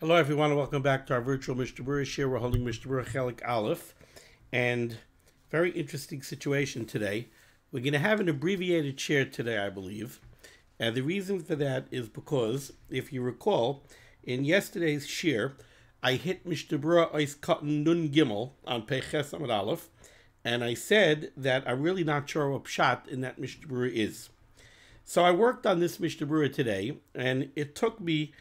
Hello everyone and welcome back to our virtual Mishnah Berurah share. We're holding Mishnah Berurah Chelik Aleph, and very interesting situation today. We're going to have an abbreviated share today, I believe, and the reason for that is because, if you recall, in yesterday's share, I hit Mishnah Berurah Ois Katan Nun Gimel on Peches Amud Aleph, and I said that I'm really not sure what pshat in that Mishnah Berurah is. So I worked on this Mishnah Berurah today, and it took me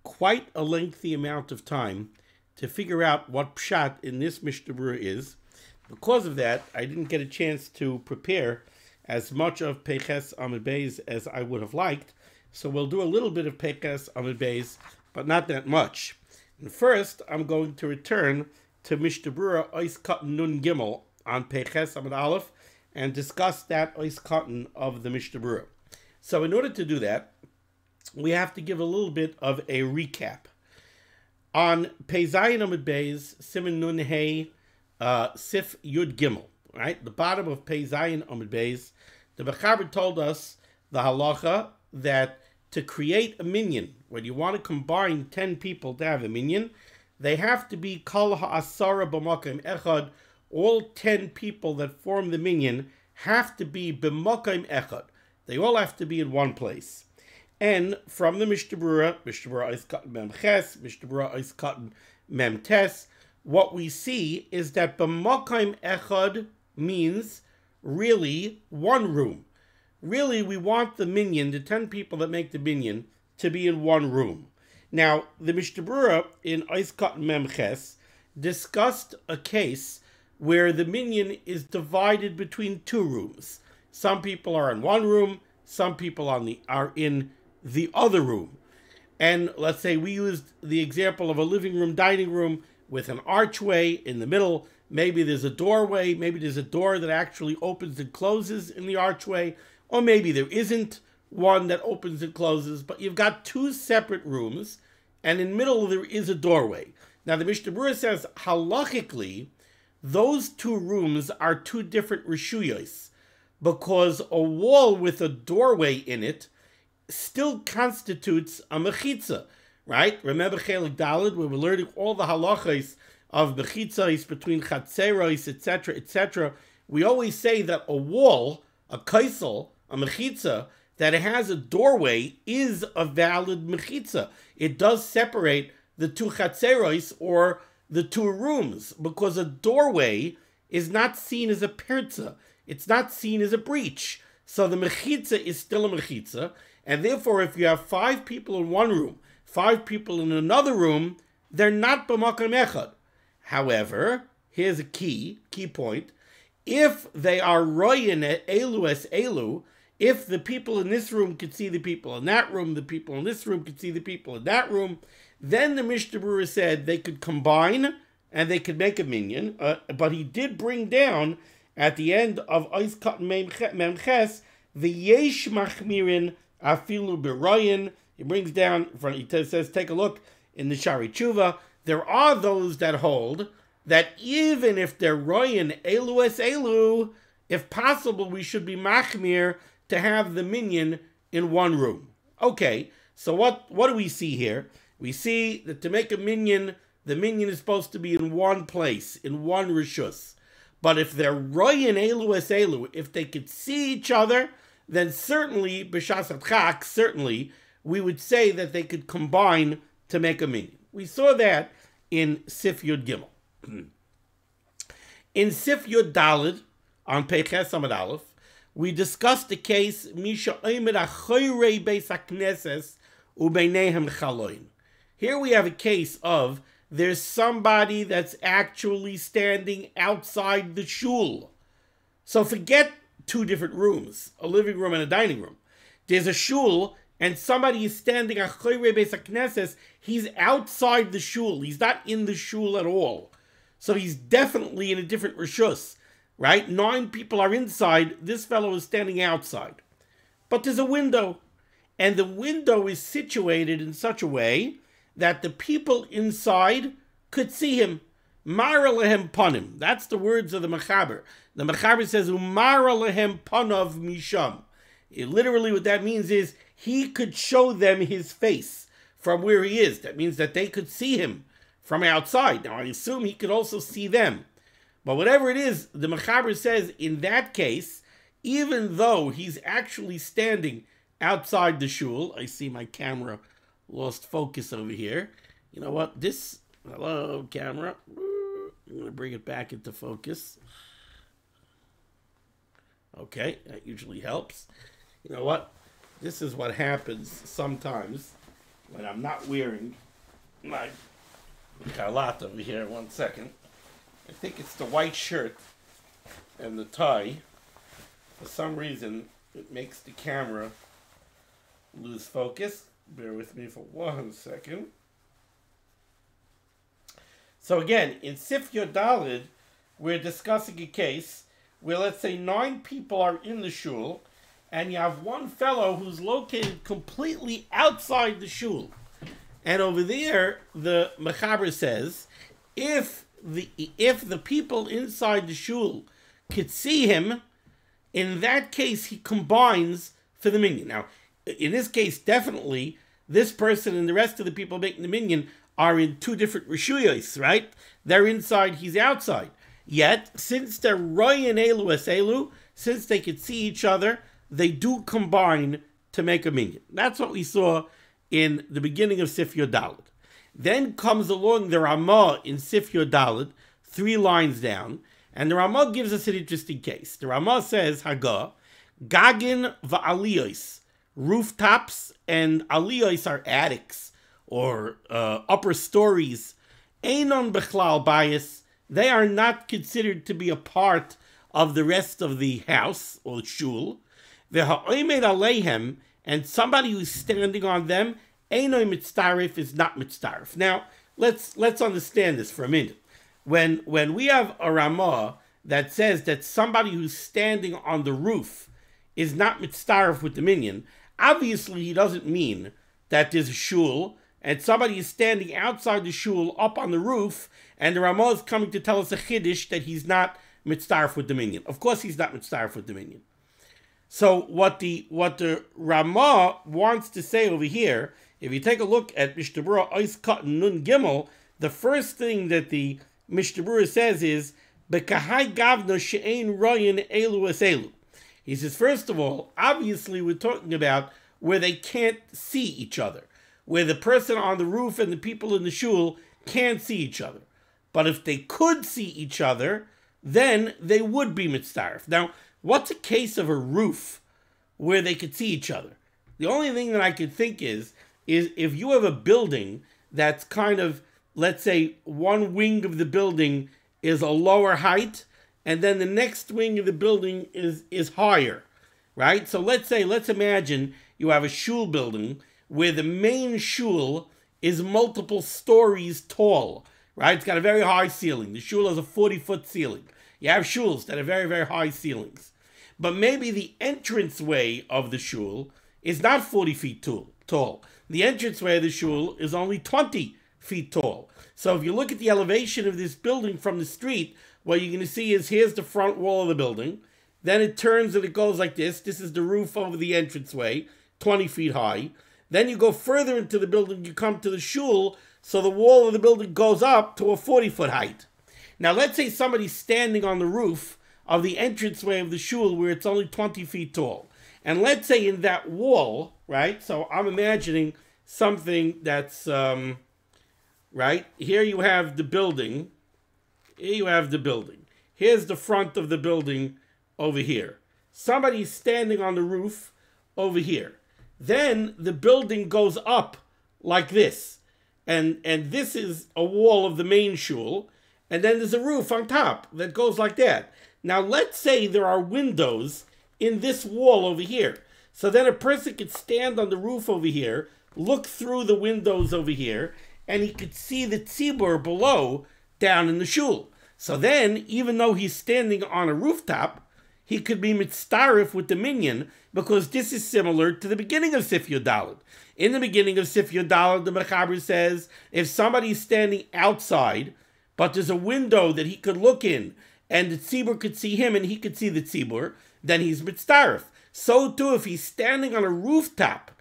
quite a lengthy amount of time to figure out what pshat in this Mishnah Berurah is. Because of that, I didn't get a chance to prepare as much of Peches Amud Beis as I would have liked. So we'll do a little bit of Peches Amud Beis, but not that much. And first, I'm going to return to Mishnah Berurah Ois Katan Nun Gimel on Peches Amud Aleph and discuss that Ois Katan of the Mishnah Berurah. So in order to do that, we have to give a little bit of a recap. On Pei Zayin Amud Beis, Siman Nun Hey, Sif Yud Gimel, right? The bottom of Pei Zayin Amud Beis, the Mechaber told us the halacha that to create a minyan, when you want to combine 10 people to have a minyan, they have to be Kol Ha'asara B'Makom Echad. All 10 people that form the minyan have to be B'Makom Echad. They all have to be in one place. And from the Mishnah Berurah Ois Katan Mem Ches, Mishnah Berurah Ois Katan Mem Tes, what we see is that B'Makom Echad means really one room. Really, we want the minyan, the 10 people that make the minyan, to be in one room. Now, the Mishnah Berurah in Ois Katan Mem Ches discussed a case where the minyan is divided between two rooms. Some people are in one room, some people are in the other room. And let's say we used the example of a living room, dining room with an archway in the middle. Maybe there's a doorway, maybe there's a door that actually opens and closes in the archway, or maybe there isn't one that opens and closes, but you've got two separate rooms, and in the middle there is a doorway. Now the Mishnah Berurah says, halachically, those two rooms are two different reshuyos, because a wall with a doorway in it still constitutes a mechitza, right? Remember Chelik Daled, where we're learning all the halachas of mechitzas between chatzeros, etc., etc. We always say that a wall, a kaisel, a mechitza, that it has a doorway is a valid mechitza. It does separate the two chatzeros or the two rooms, because a doorway is not seen as a perza. It's not seen as a breach. So the mechitza is still a mechitza. And therefore, if you have 5 people in one room, 5 people in another room, they're not b'makom echad. However, here's a key point. If they are royin elu es elu, if the people in this room could see the people in that room, the people in this room could see the people in that room, then the Mishnah Berurah said they could combine and they could make a minyan. But he did bring down at the end of Ois Katan Mem Ches the yesh machmirin afilu b'royin. He brings down, he says, take a look in the Shari Tshuva. There are those that hold that even if they're royin elu es elu, if possible, we should be machmir to have the minyan in one room. Okay, so what do we see here? We see that to make a minyan, the minyan is supposed to be in one place, in one rishus. But if they're royin elu es elu, if they could see each other, then certainly, b'shas chak, certainly, we would say that they could combine to make a minyan. We saw that in Sif Yud Gimel. In Sif Yud Daled, on Peches Amud Aleph, we discussed the case Misha Omer Achoyrei Beis HaKnesses Ubeinehem Chaloin. Here we have a case of there's somebody that's actually standing outside the shul. So forget 2 different rooms, a living room and a dining room. There's a shul, and somebody is standing at Choyrei Beis HaKnesses. He's outside the shul. He's not in the shul at all. So he's definitely in a different rishus, right? 9 people are inside. This fellow is standing outside. But there's a window, and the window is situated in such a way that the people inside could see him. Mara lehem panim. That's the words of the Mechaber. The Mechaber says, Umara lehem panav misham. Literally what that means is he could show them his face from where he is. That means that they could see him from outside. Now, I assume he could also see them. But whatever it is, the Mechaber says, in that case, even though he's actually standing outside the shul, I see my camera lost focus over here. You know what? Hello, camera. I'm going to bring it back into focus. Okay, that usually helps. You know what? This is what happens sometimes when I'm not wearing my kalat over here. 1 second. I think it's the white shirt and the tie. For some reason, it makes the camera lose focus. Bear with me for 1 second. So again, in Sif Yod Daled, we're discussing a case where, let's say, 9 people are in the shul, and you have one fellow who's located completely outside the shul. And over there, the Mechaber says, if the people inside the shul could see him, in that case, he combines for the minyan. Now, in this case, definitely, this person and the rest of the people making the minyan are in 2 different reshuyos, right? They're inside, he's outside. Yet, since they're royan elu es elu, since they could see each other, they do combine to make a minyan. That's what we saw in the beginning of Sif Yod Daled. Then comes along the Ramah in Sif Yod Daled, 3 lines down, and the Ramah gives us an interesting case. The Ramah says, Haga, Gagin va'aliyos, rooftops, and aliyos are attics, or upper stories. Einon bechlal bayis, they are not considered to be a part of the rest of the house, or shul. V'ha'omed aleihem, and somebody who's standing on them, Einoi mitzaref, is not mitzaref. Now, let's understand this for a minute. When we have a Ramah that says that somebody who's standing on the roof is not mitzaref with the minyan, obviously he doesn't mean that there's a shul and somebody is standing outside the shul up on the roof, and the Ramah is coming to tell us a chiddush that he's not mitzaref with the minyan. Of course he's not mitzaref with the minyan. So what the Ramah wants to say over here, if you take a look at Mishnah Berurah Ois Katan Nun Gimel, the first thing that the Mishnah Berurah says is, Bekahai Gavna She'ein Royan Elu Es Elu. He says, first of all, obviously we're talking about where they can't see each other, where the person on the roof and the people in the shul can't see each other. But if they could see each other, then they would be mitzaref. Now, what's a case of a roof where they could see each other? The only thing that I could think is if you have a building that's kind of, let's say, one wing of the building is a lower height, and then the next wing of the building is higher, right? So let's imagine you have a shul building where the main shul is multiple stories tall, right? It's got a very high ceiling. The shul has a 40-foot ceiling. You have shuls that have very, very high ceilings. But maybe the entranceway of the shul is not 40 feet tall. The entranceway of the shul is only 20 feet tall. So if you look at the elevation of this building from the street, what you're going to see is here's the front wall of the building. Then it turns and it goes like this. This is the roof over the entranceway, 20 feet high. Then you go further into the building, you come to the shul, so the wall of the building goes up to a 40-foot height. Now let's say somebody's standing on the roof of the entranceway of the shul where it's only 20 feet tall. And let's say in that wall, right, so I'm imagining something that's, right, here you have the building. Here you have the building. Here's the front of the building over here. Somebody's standing on the roof over here. Then the building goes up like this. And this is a wall of the main shul. And then there's a roof on top that goes like that. Now let's say there are windows in this wall over here. So then a person could stand on the roof over here, look through the windows over here, and he could see the tzibur below down in the shul. So then, even though he's standing on a rooftop, he could be mitzaref with the minyan, because this is similar to the beginning of Sif Yod Daled. In the beginning of Sif Yod Daled, the Mechaber says, if somebody's standing outside, but there's a window that he could look in, and the tzibur could see him and he could see the tzibur, then he's mitzaref. So too, if he's standing on a rooftop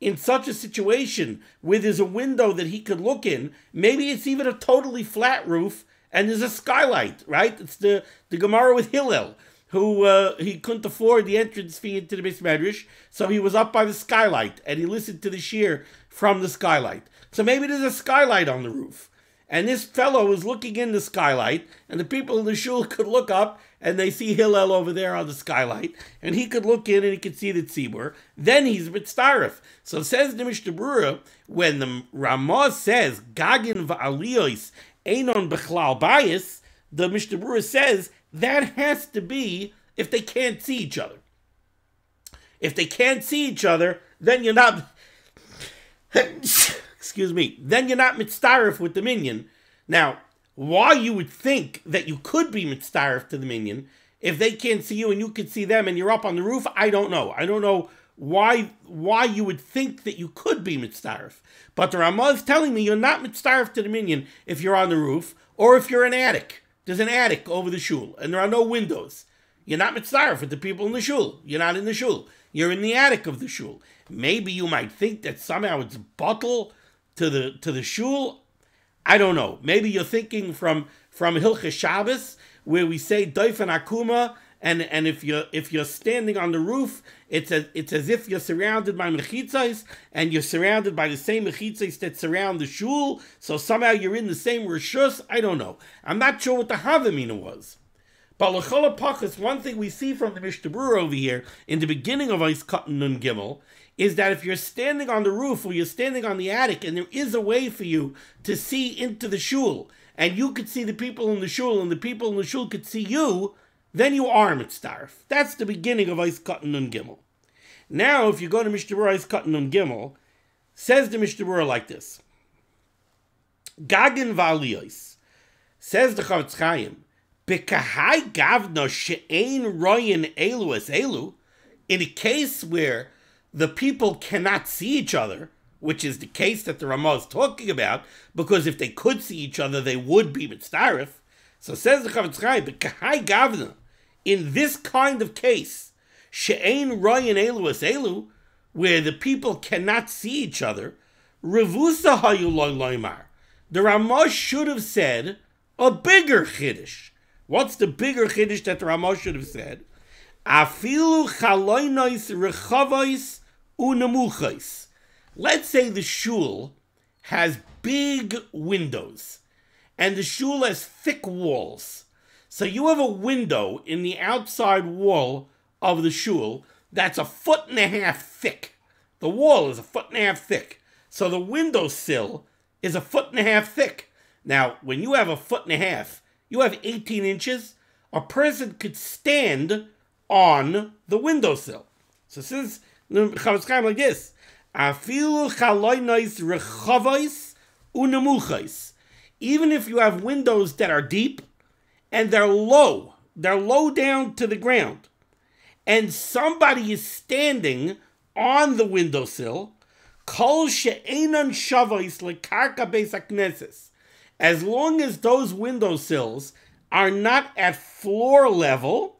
in such a situation where there's a window that he could look in. Maybe it's even a totally flat roof and there's a skylight, right? It's the Gemara with Hillel, who he couldn't afford the entrance fee into the Beis Medrash, so he was up by the skylight and he listened to the shiur from the skylight. So maybe there's a skylight on the roof, and this fellow was looking in the skylight, and the people in the shul could look up and they see Hillel over there on the skylight, and he could look in and he could see the tzibur. Then he's mitzdaref. So says the Mishnah Berurah, when the Ramah says Gagin va'aliyos einon bechlal bayis, the Mishnah Berurah says that has to be if they can't see each other. If they can't see each other, then you're not excuse me, then you're not mitzdaref with the minyan. Now, why you would think that you could be mitzdaref to the minyan if they can't see you and you can see them and you're up on the roof, I don't know. I don't know why you would think that you could be mitzdaref. But the Ramah is telling me you're not mitzdaref to the minyan if you're on the roof or if you're an attic. There's an attic over the shul and there are no windows. You're not mitzdaref with the people in the shul. You're not in the shul. You're in the attic of the shul. Maybe you might think that somehow it's bottle to the shul. I don't know. Maybe you're thinking from Hilchos Shabbos, where we say Doifen Akuma, and if you're standing on the roof, it's as if you're surrounded by mechitzos, and you're surrounded by the same mechitzos that surround the shul. So somehow you're in the same rishus. I don't know. I'm not sure what the Havamina was. But l'chol hapachos, one thing we see from the Mishnah Berurah over here in the beginning of Ois Katan Nun Gimel is that if you're standing on the roof or you're standing on the attic and there is a way for you to see into the shul and you could see the people in the shul and the people in the shul could see you, then you are mitzdaref. That's the beginning of Ois Katan Nun Gimel. Now, if you go to Mishnah Berurah Ois Katan Nun Gimel, says the Mishnah Berurah like this: Gagin va'aliyos, says the Chavetz Chaim, B'kahai gavna she'ein royin elu es elu, in a case where the people cannot see each other, which is the case that the Ramah is talking about, because if they could see each other, they would be mitzdaref. So says the Chavetz Chaim, B'kahai gavna, in this kind of case, she'ein royin elu es elu, where the people cannot see each other, revusa hayu lo loymar, the Ramah should have said a bigger chiddush. What's the bigger chiddush that the Ramah should have said? Afilu chaloinos rechavos unemuchos. Let's say the shul has big windows, and the shul has thick walls. So you have a window in the outside wall of the shul that's 1.5 feet thick. The wall is 1.5 feet thick. So the windowsill is 1.5 feet thick. Now, when you have 1.5 feet, you have 18 inches. A person could stand on the windowsill. So since the Chavetz Chaim like this, afilu chaloinos rechavos unemuchos. Even if you have windows that are deep and they're low down to the ground, and somebody is standing on the windowsill, kol she'enon shavos lekarka beis hakneses. As long as those windowsills are not at floor level,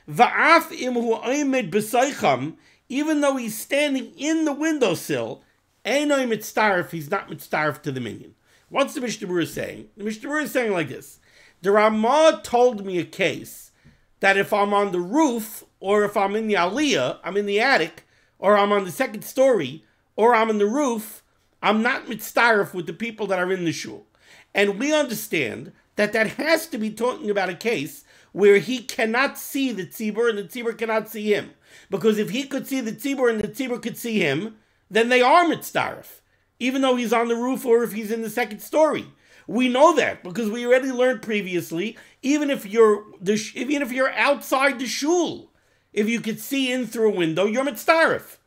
va'af imhu oimed b'soicham, even though he's standing in the windowsill, einoi mitzdaref, he's not mitzdaref to the minyan. What's the Mishnah Berurah saying? The Mishnah Berurah is saying like this: the Ramah told me a case that if I'm on the roof, or if I'm in the aliyah, I'm in the attic, or I'm on the second story, or I'm on the roof, I'm not mitzdaref with the people that are in the shul. And we understand that that has to be talking about a case where he cannot see the tzibur and the tzibur cannot see him. Because if he could see the tzibur and the tzibur could see him, then they are mitzdaref, even though he's on the roof or if he's in the second story. We know that because we already learned previously, even if you're outside the shul, if you could see in through a window, you're mitzdaref.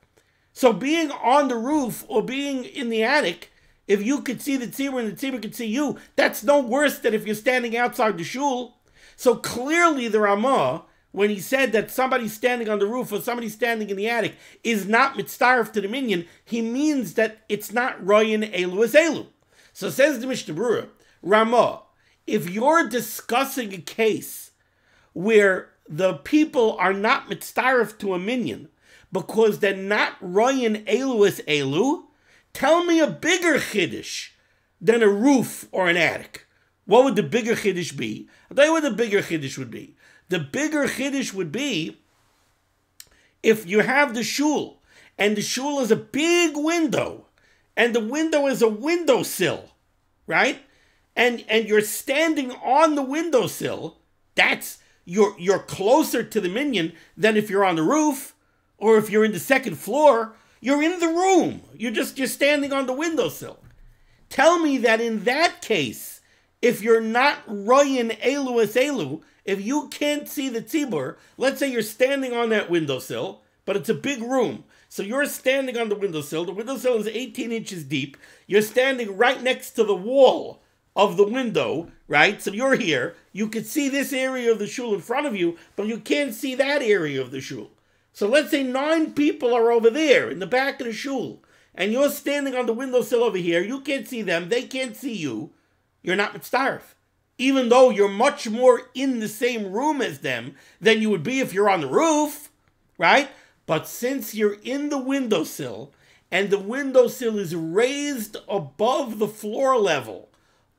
So being on the roof or being in the attic, if you could see the tzibur and the tzibur could see you, that's no worse than if you're standing outside the shul. So clearly the Ramah, when he said that somebody standing on the roof or somebody standing in the attic is not mitzdaref to the minyan, he means that it's not royin elu es elu. So says the Mishnah Berurah, Ramah, if you're discussing a case where the people are not mitzdaref to a minyan, because they're not Ryan Elu as Elu. Tell me a bigger Chiddush than a roof or an attic. What would the bigger Chiddush be? I'll tell you what the bigger Chiddush would be. The bigger Chiddush would be if you have the shul, and the shul is a big window, and the window is a windowsill, right? And you're standing on the windowsill. That's you're closer to the minyan than if you're on the roof, or if you're in the second floor. You're in the room. You're standing on the windowsill. Tell me that in that case, if you're not Ryan Elu as Elu, if you can't see the tzibur, let's say you're standing on that windowsill, but it's a big room. So you're standing on the windowsill. The windowsill is 18 inches deep. You're standing right next to the wall of the window, right? So you're here. You can see this area of the shul in front of you, but you can't see that area of the shul. So let's say 9 people are over there in the back of the shul, and you're standing on the windowsill over here. You can't see them. They can't see you. You're not mitzdaref. Even though you're much more in the same room as them than you would be if you're on the roof, right? But since you're in the windowsill, and the windowsill is raised above the floor level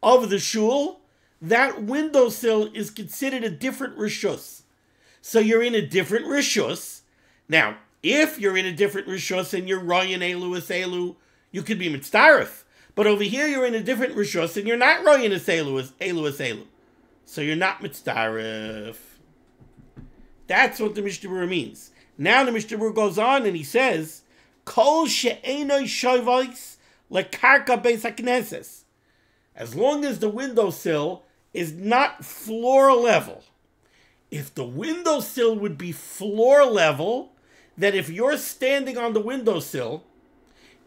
of the shul, that windowsill is considered a different rishus. So you're in a different rishus. Now, if you're in a different rishus and you're Ryan Elu as Elu, you could be mitzdaref. But over here you're in a different rishus and you're not Ryan as Elu as Elu. So you're not mitzdaref. That's what the Mishnah Berurah means. Now the Mishnah Berurah goes on and he says, Kol she'enoi shoyvos lekarka beis hakneses. As long as the windowsill is not floor level. If the windowsill would be floor level, then if you're standing on the windowsill,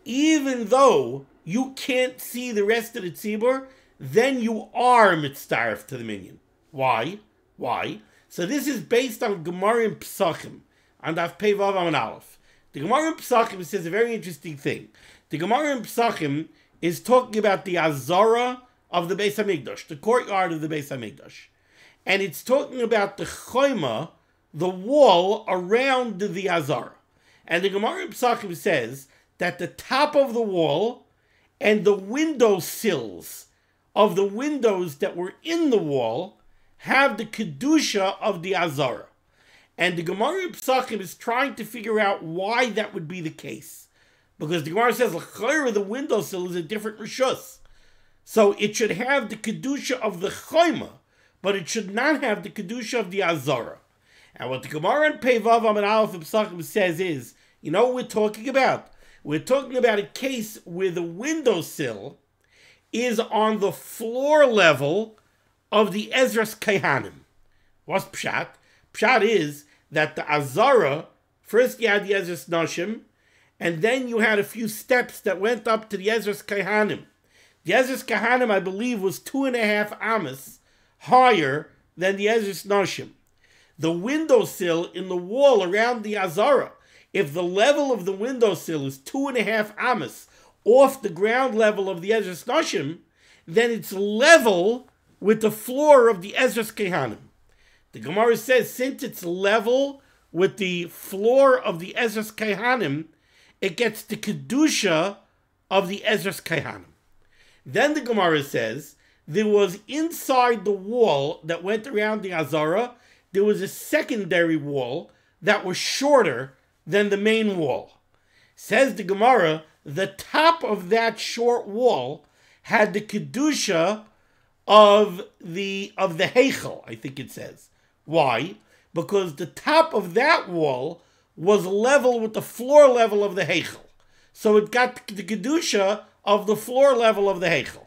even though you can't see the rest of the tzibur, then you are mitzdaref to the minyan. Why? So this is based on Gemara in Pesachim, on Daf Pei Vav Amud Aleph. The Gemara in Pesachim says a very interesting thing. The Gemara in Pesachim is talking about the Azara of the Beis HaMikdash, the courtyard of the Beis HaMikdash. And it's talking about the Choyma, the wall around the Azara. And the Gemara in Pesachim says that the top of the wall and the window sills of the windows that were in the wall have the Kedusha of the Azara. And the Gemara in Pesachim is trying to figure out why that would be the case. Because the Gemara says, the windowsill is a different rishus. So it should have the Kedusha of the Choyma, but it should not have the Kedusha of the Azara. And what the Gemara in Pei Vav Amud Aleph in Pesachim says is, you know what we're talking about? We're talking about a case where the windowsill is on the floor level of the Ezras Kaihanim. What's Pshat? Pshat is that the Azara, first you had the Ezras Nashim, and then you had a few steps that went up to the Ezras Kaihanim. The Ezras Kaihanim, I believe, was 2.5 amas higher than the Ezras Nashim. The windowsill in the wall around the Azara, if the level of the windowsill is 2.5 amas off the ground level of the Ezras Nashim, then it's level with the floor of the Ezras Kaihanim. The Gemara says, since it's level with the floor of the Ezras Kaihanim, it gets the Kedusha of the Ezras Kaihanim. Then the Gemara says, there was inside the wall that went around the Azara, there was a secondary wall that was shorter than the main wall. Says the Gemara, the top of that short wall had the Kedusha of the Heichel, I think it says. Why? Because the top of that wall was level with the floor level of the Heichel. So it got the Kedusha of the floor level of the Heichel.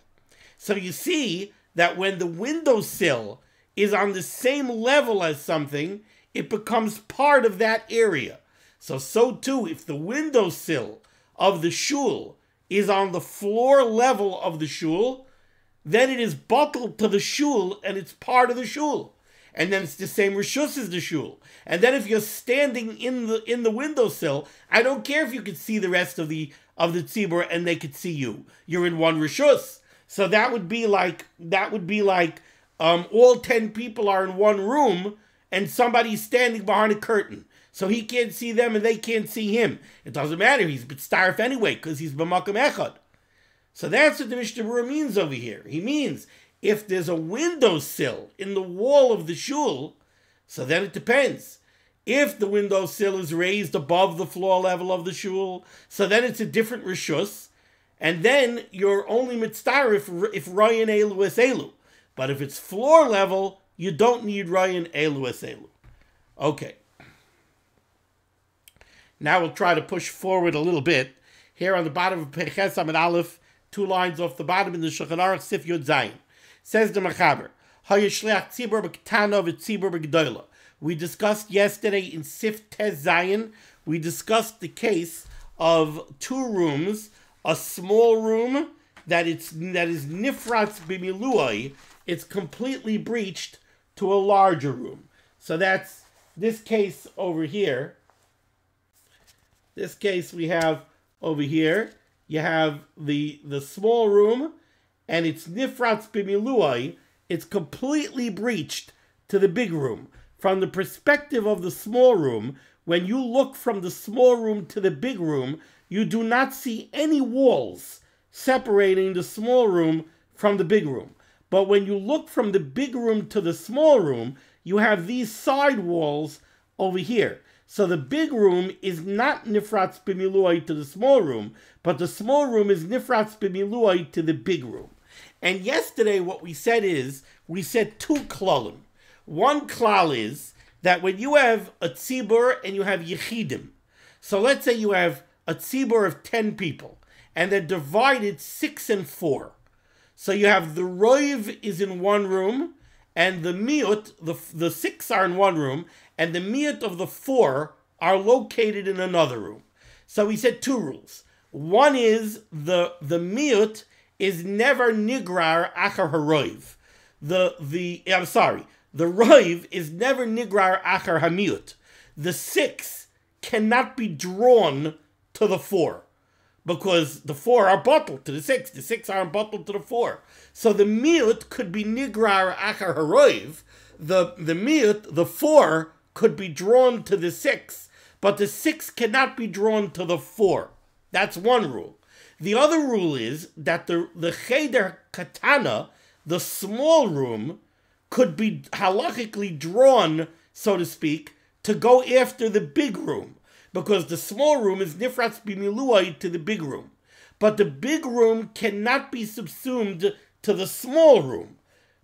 So you see that when the windowsill is on the same level as something, it becomes part of that area. So too, if the windowsill of the shul is on the floor level of the shul, then it is buckled to the shul and it's part of the shul. And then it's the same rishus as the shul. And then if you're standing in the windowsill, I don't care if you could see the rest of the tzibur and they could see you. You're in one rishus. So that would be like all 10 people are in one room and somebody's standing behind a curtain. So he can't see them and they can't see him. It doesn't matter. He's b'tzaref anyway because he's b'makom echad. So that's what the Mishnah Berurah means over here. He means if there's a windowsill in the wall of the shul, so then it depends. If the windowsill is raised above the floor level of the shul, so then it's a different rishus, and then you're only mitzdarif if Ryan Elu es Elu. But if it's floor level, you don't need Ryan Elu es Elu. Okay. Now we'll try to push forward a little bit. Here on the bottom of Perches Amud Aleph, 2 lines off the bottom in the Shulchan Aruch Sif Yud Zayin. Says the Machaber, Hayishleach tzibur b'ktana v'tzibur b'gdoila. We discussed yesterday in Sif Tez Zayin, we discussed the case of 2 rooms, a small room that is nifratz b'miluai, it's completely breached, to a larger room. So that's this case over here. This case we have over here. You have the small room, and it's nifratz b'miluai. It's completely breached to the big room. From the perspective of the small room, when you look from the small room to the big room, you do not see any walls separating the small room from the big room. But when you look from the big room to the small room, you have these side walls over here. So the big room is not nifratz b'miluai to the small room, but the small room is nifratz b'miluai to the big room. And yesterday what we said is, we said 2 klalim. One klal is that when you have a tzibur and you have yechidim, so let's say you have a tzibur of 10 people, and they're divided 6 and 4. So you have the roiv is in one room, and the miut, the 6 are in one room, and the miut of the 4 are located in another room. So we said 2 rules. One is the miut is never nigrar achar haroiv. The roiv is never nigrar achar hamiut. The 6 cannot be drawn to the 4. Because the 4 are bottled to the 6. The 6 aren't bottled to the 4. So the miut could be nigrar achar haroiv. The miut, the 4, could be drawn to the 6. But the 6 cannot be drawn to the 4. That's one rule. The other rule is that the cheder katana, the small room, could be halachically drawn, so to speak, to go after the big room. Because the small room is nifratz b'miluai to the big room. But the big room cannot be subsumed to the small room.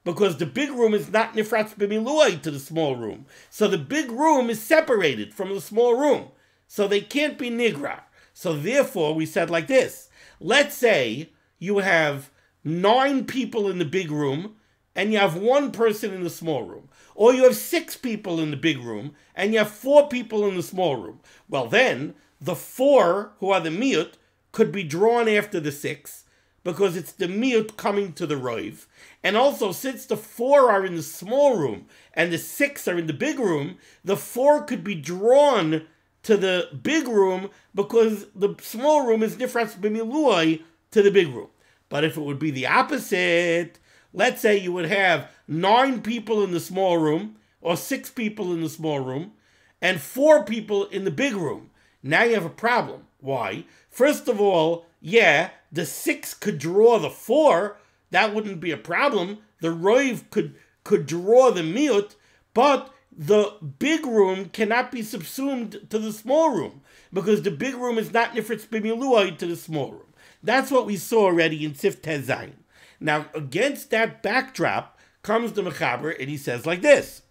Because the big room is not nifratz b'miluai to the small room. So the big room is separated from the small room. So they can't be nigra. So therefore we said like this. Let's say you have 9 people in the big room and you have 1 person in the small room. Or you have 6 people in the big room, and you have 4 people in the small room. Well then, the 4, who are the miut, could be drawn after the 6, because it's the miut coming to the roiv. And also, since the 4 are in the small room, and the 6 are in the big room, the 4 could be drawn to the big room, because the small room is nifratz b'miluai to the big room. But if it would be the opposite, let's say you would have 9 people in the small room, or 6 people in the small room, and 4 people in the big room. Now you have a problem. Why? First of all, yeah, the 6 could draw the 4. That wouldn't be a problem. The roiv could draw the miut, but the big room cannot be subsumed to the small room, because the big room is not nifratz b'miluai to the small room. That's what we saw already in Sif Tez Zayin. Now, against that backdrop comes the Mechaber, and he says like this.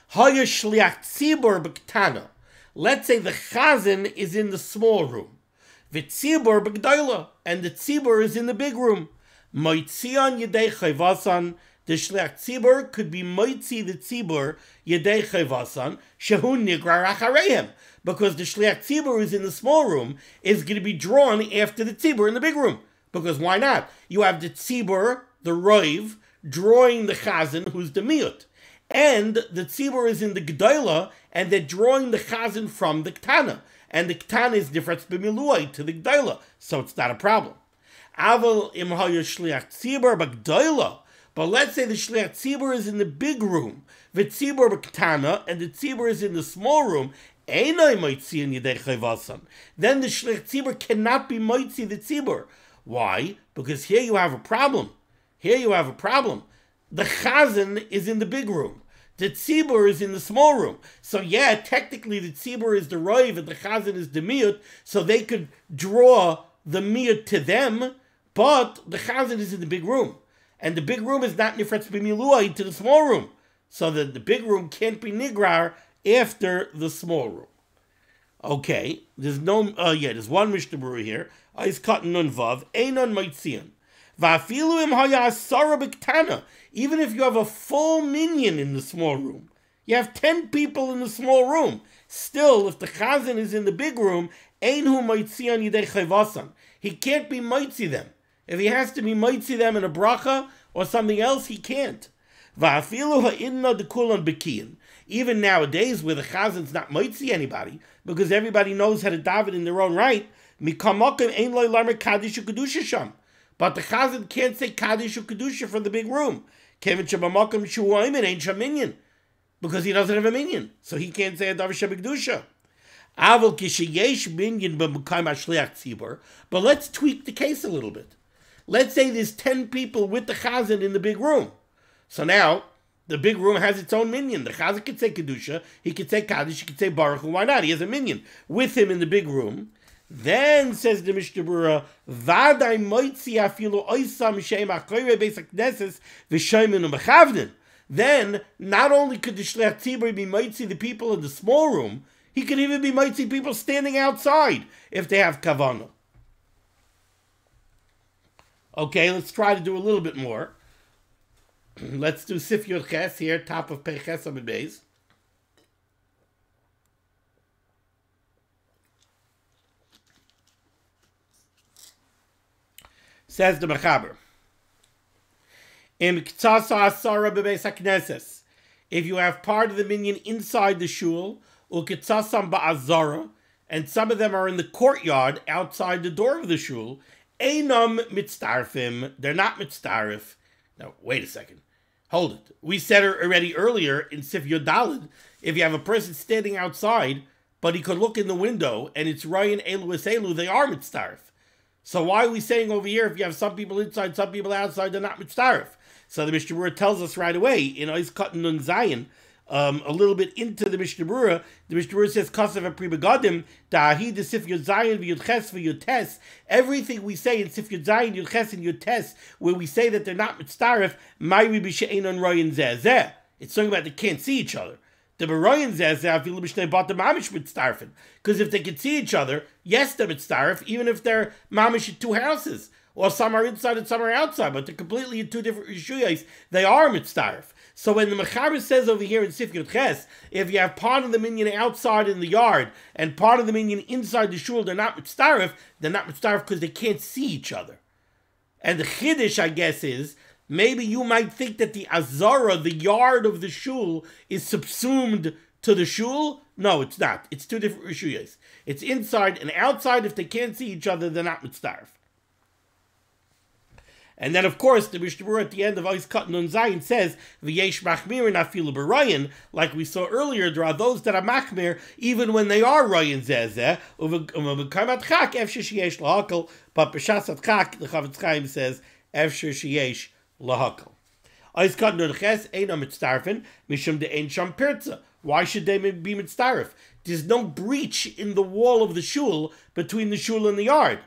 Haya shliach tzibur b'ktana. Let's say the chazan is in the small room. V'tzibur b'gdoila. And the tzibur is in the big room. Moitzion yedei chayvasan. The shliach tzibur could be moitzi the tzibur yedei chayvasan. Shehu nigrar achareihem. Because the shliach tzibur is in the small room is going to be drawn after the tzibur in the big room. Because why not? You have the tzibur, the roiv, drawing the chazan, who's the miut. And the tzibur is in the gdoila, and they're drawing the chazan from the ktana. And the ktana is nifratz b'miluai to the gdoila, so it's not a problem. Aval im haya shliach tzibur b'gdoila. But let's say the Shliach Tzibur is in the big room, V'tzibur b'ktana, and the Tzibur is in the small room, Einay moitzi yidei chayvasan. Then the Shliach Tzibur cannot be moitzi the Tzibur. Why? Because here you have a problem. Here you have a problem. The Chazan is in the big room. The Tzibur is in the small room. So yeah, technically the Tzibur is the Roiv and the Chazan is the Miyut, so they could draw the Miyut to them, but the Chazan is in the big room. And the big room is not nifratz b'miluai to the small room. So that the big room can't be nigrar after the small room. Okay, there's there's one Mishnah Berurah here. Is cut nun vav, einon moitzion. Va'afilu im haya asara b'ktana. Even if you have a full minyan in the small room, you have 10 people in the small room. Still, if the chazan is in the big room, einhu moitzion yidei chayvasan. He can't be moitzi them. If he has to be moitzi them in a bracha or something else, he can't. Va'afilu ha'inna dekulan bekiyin. Even nowadays, where the chazan's not moitzi anybody, because everybody knows how to daven in their own right, mikamakim ein loy lamer kaddish u'kedusha sham. But the chazan can't say kaddish u'kedusha from the big room. Kevin shabamakim shu'aymin ain't shaminyan, because he doesn't have a minyan, so he can't say a davar shabikdusha. Avol kisheyesh minyan b'mukayim hashliach tzibur. But let's tweak the case a little bit. Let's say there's 10 people with the chazan in the big room. So now, the big room has its own minyan. The chazan could say kedusha, he could say kaddish, he could say baruch hu. Why not? He has a minyan with him in the big room. Then says the Mishnah Berurah, "Vaday moitzi afilu oisam shem achoyre beis hakneses v'shoymin u'mechavnin." Then not only could the shliach tzibur be moitzi the people in the small room, he could even be moitzi people standing outside if they have kavanah. Okay, let's try to do a little bit more. Let's do Sif Yod Ches here, top of Pei Ches Amid Beis. Says the Mechaber, if you have part of the minyan inside the shul, and some of them are in the courtyard outside the door of the shul, einam mitztarfim, they're not mitztarif. Now, wait a second. Hold it. We said it already earlier in Sif Yod Daled, if you have a person standing outside, but he could look in the window, and it's Ryan Elu es Elu, they are mitztarif. So why are we saying over here, if you have some people inside, some people outside, they're not mitztarif? So the Mishnah Berurah tells us right away, in Ois Katan Nun Zayin, a little bit into the Mishnah Berurah, the Mishnah Berurah says, Kasav HaPri Begadim, Da'ahi de Sif Yod Zayin v'Yod Ches v'Yod Tes. Everything we say in Sif Yod Zayin, Yod Ches, and Yod Tes, where we say that they're not mitztarif, Mayri b'she'enon royin zeh. It's talking about they can't see each other. The Baroyan says because if they can see each other, yes, they're mitzdarif, even if they're mamish in 2 houses, or some are inside and some are outside, but they're completely in 2 different rishuyos, they are mitzdarif. So when the Mechaber says over here in Sif Yod Ches, if you have part of the minyan outside in the yard and part of the minyan inside the shul, they're not mitzdarif because they can't see each other. And the chiddush, I guess, is maybe you might think that the azara, the yard of the shul, is subsumed to the shul. No, it's not. It's 2 different rishuyos. It's inside and outside. If they can't see each other, they're not mitzdarif. And then, of course, the Mishnah Berurah at the end of Ois Katan Nun Zayin says, "V'yesh machmir afilu b'royin." Like we saw earlier, there are those that are machmir even when they are royin zeh. Uv'kamat chak efshir sheyesh lahakol. But b'shas chak, the Chavetz Chaim says, efshir sheyesh lahakol. Ois Katan Nun Ches einam mitzdarfin mishum de'ein sham pirza. Why should they be mitzdarif? There's no breach in the wall of the shul between the shul and the yard.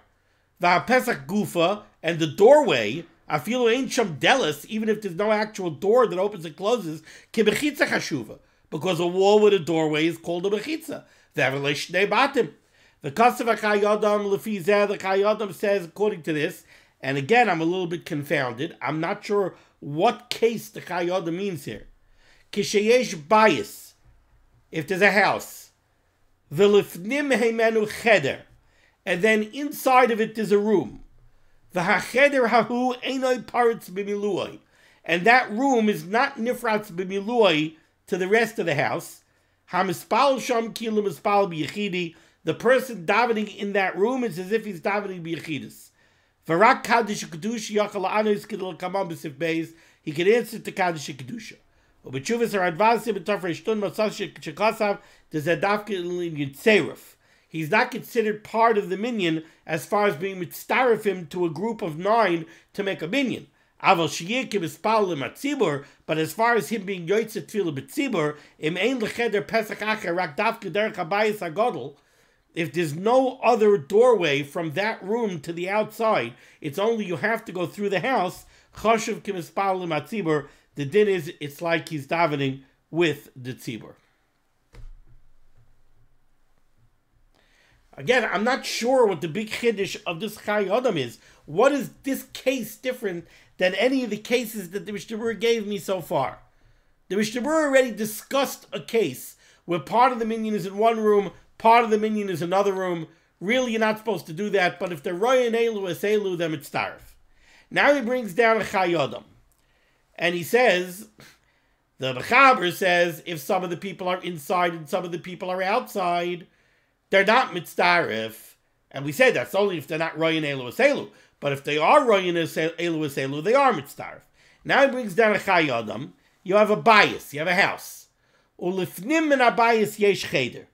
V'hapesach gufa, and the doorway, afilu ein sham delis, even if there's no actual door that opens and closes, kibechitza chashuva, because a wall with a doorway is called a bechitza. V'avalei shnei batim. The Kasav HaChayadam lefi zeh, the Chayadam says according to this, and again I'm a little bit confounded. I'm not sure what case the Chayadam means here. Kisheyesh bayis, if there's a house, v'lifnim heimenu cheder, and then inside of it there's a room. V'hacheder hahu einoi paritz b'miluoi, and that room is not nifratz b'miluoi to the rest of the house. Hamispal sham kilu mispal b'yechidi, the person davening in that room is as if he's davening b'yechidus. V'rak kaddish u'kedush yachal la'anos kidul kamam b'sif beis, he could answer to Kaddish Kedusha. But Chuvas are advancing b'tafrei shtun masash sheklasav the zedavke in yitzeruf. He's not considered part of the minyan as far as being mitzaref him to a group of 9 to make a minyan. Aval shiyikim ispal l'matzibur, but as far as him being yotzet tefillah b'tzibur, im ein lecheder pesach acher rak davke derech habayis hagadol. If there's no other doorway from that room to the outside, it's only you have to go through the house. Chashuv kim ispal l'matzibur. The din is, it's like he's davening with the tzibur. Again, I'm not sure what the big chiddush of this Chai Adam is. What is this case different than any of the cases that the Mishnah Berurah gave me so far? The Mishnah Berurah already discussed a case where part of the minyan is in one room, part of the minyan is another room. Really, you're not supposed to do that, but if they're royan elu es elu, then it's tarif. Now he brings down a Chai Adam. And he says, the Mechaber says, if some of the people are inside and some of the people are outside, they're not mitzdarif. And we said that's only if they're not royan elu eselu. But if they are royan elu eselu, they are mitzdarif. Now he brings down a Chai Adam. You have a bias, you have a house. Ulifnim min abayis yesh cheder.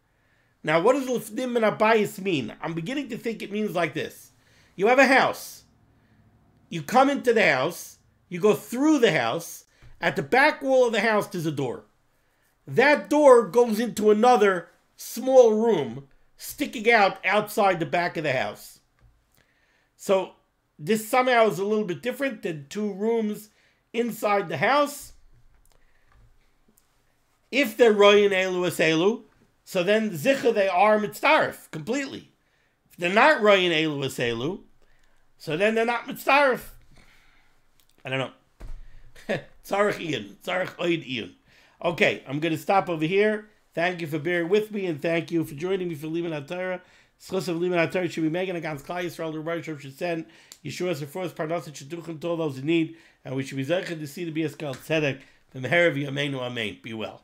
Now what does ulifnim min abayis mean? I'm beginning to think it means like this. You have a house. You come into the house. You go through the house. At the back wall of the house, there's a door. That door goes into another small room sticking out outside the back of the house. So this somehow is a little bit different than 2 rooms inside the house. If they're royan elu eselu, so then zicha they are mitzdarif completely. If they're not royan elu eselu, so then they're not mitzdarif. I don't know. Tzarech Ian. Tzarech Oid Ian. Okay, I'm going to stop over here. Thank you for bearing with me, and thank you for joining me for Liman HaTorah. Schus of Liman HaTorah should be making against Klal Yisrael. The Rebbe should send Yeshua's first Parnasset Shidduchim to all those in need, and we should be zeicher to see the BS called Tzedek from the Herav Yameinu Amen. Be well.